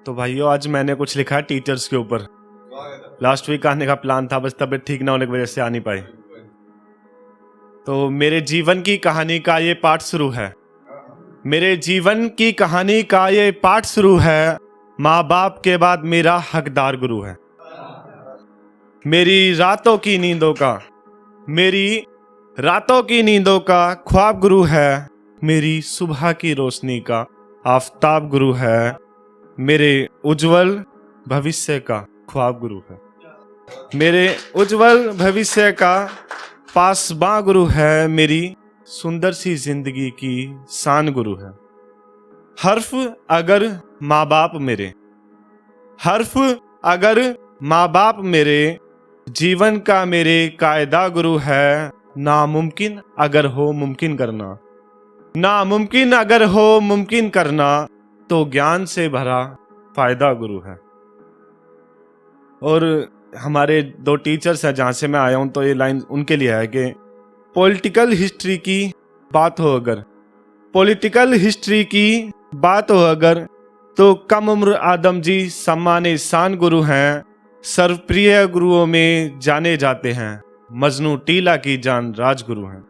तो भाइयों आज मैंने कुछ लिखा है टीचर्स के ऊपर। लास्ट वीक आने का प्लान था, बस तबीयत ठीक ना होने की वजह से आ नहीं पाई। तो मेरे जीवन की कहानी का ये पार्ट शुरू है। मेरे जीवन की कहानी का ये पार्ट शुरू है। माँ बाप के बाद मेरा हकदार गुरु है। मेरी रातों की नींदों का, मेरी रातों की नींदों का ख्वाब गुरु है। मेरी सुबह की रोशनी का आफताब गुरु है। मेरे उज्जवल भविष्य का ख्वाब गुरु है। मेरे उज्जवल भविष्य का पासबां गुरु है। मेरी सुंदर सी जिंदगी की शान गुरु है। हर्फ अगर माँ बाप मेरे, हर्फ अगर माँ बाप मेरे, जीवन का मेरे कायदा गुरु है। नामुमकिन अगर हो मुमकिन करना, नामुमकिन अगर हो मुमकिन करना, तो ज्ञान से भरा फायदा गुरु है। और हमारे दो टीचर्स हैं जहाँ से मैं आया हूँ, तो ये लाइन उनके लिए है कि पॉलिटिकल हिस्ट्री की बात हो अगर, पॉलिटिकल हिस्ट्री की बात हो अगर, तो कम उम्र आदम जी सम्मान शान गुरु हैं। सर्वप्रिय गुरुओं में जाने जाते हैं। मजनू टीला की जान राजगुरु हैं।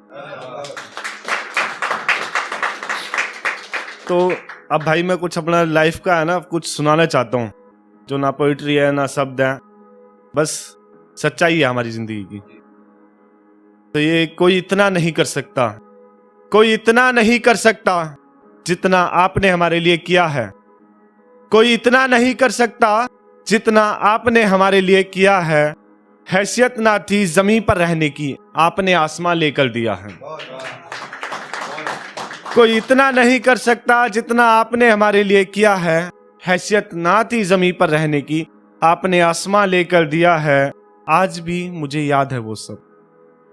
तो अब भाई मैं कुछ अपना लाइफ का है ना कुछ सुनाना चाहता हूँ, जो ना पोइट्री है ना शब्द है, बस सच्चाई है हमारी जिंदगी की। तो ये कोई इतना नहीं कर सकता, कोई इतना नहीं कर सकता जितना आपने हमारे लिए किया है। कोई इतना नहीं कर सकता जितना आपने हमारे लिए किया है। हैसियत ना थी जमीन पर रहने की, आपने आसमां लेकर दिया है। कोई इतना नहीं कर सकता जितना आपने हमारे लिए किया है। हैसियत ना थी जमीन पर रहने की, आपने आसमां लेकर दिया है। आज भी मुझे याद है वो सब,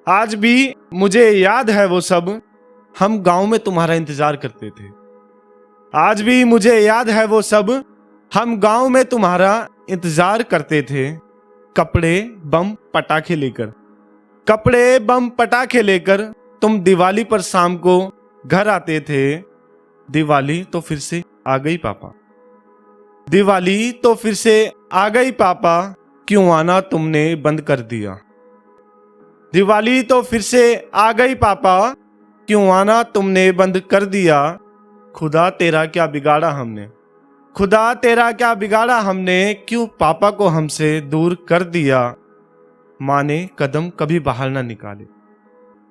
आज भी मुझे याद है वो सब, हम गांव में तुम्हारा इंतजार करते थे। आज भी मुझे याद है वो सब, हम गांव में तुम्हारा इंतजार करते थे। कपड़े बम पटाखे लेकर, कपड़े बम पटाखे लेकर तुम दिवाली पर शाम को घर आते थे। दिवाली तो फिर से आ गई पापा, दिवाली तो फिर से आ गई पापा, क्यों आना तुमने बंद कर दिया। दिवाली तो फिर से आ गई पापा, क्यों आना तुमने बंद कर दिया। खुदा तेरा क्या बिगाड़ा हमने, खुदा तेरा क्या बिगाड़ा हमने, क्यों पापा को हमसे दूर कर दिया। माँ ने कदम कभी बाहर ना निकाले,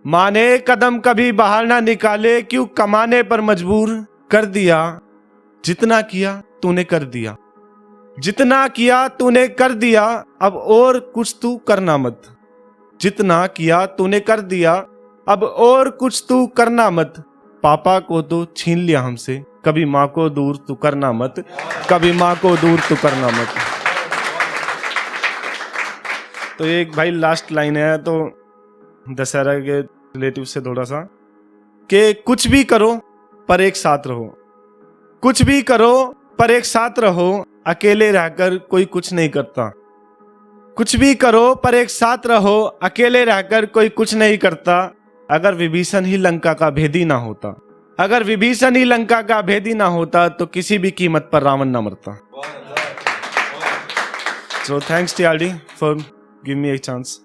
माँ ने कदम कभी बाहर ना निकाले, क्यों कमाने पर मजबूर कर दिया। जितना किया तूने कर दिया, जितना किया तूने कर दिया, अब और कुछ तू करना मत। जितना किया तूने कर दिया, अब और कुछ तू करना मत। पापा को तो छीन लिया हमसे, कभी माँ को दूर तू करना मत, कभी माँ को दूर तू करना मत। तो एक भाई लास्ट लाइन है, तो दशहरा के रिलेटिव से थोड़ा सा, कि कुछ भी करो पर एक साथ रहो, कुछ भी करो पर एक साथ रहो, अकेले रहकर कोई कुछ नहीं करता। कुछ भी करो पर एक साथ रहो, अकेले रहकर कोई कुछ नहीं करता। अगर विभीषण ही लंका का भेदी ना होता, अगर विभीषण ही लंका का भेदी ना होता, तो किसी भी कीमत पर रावण ना मरता। So thanks TRD for giving me a chance.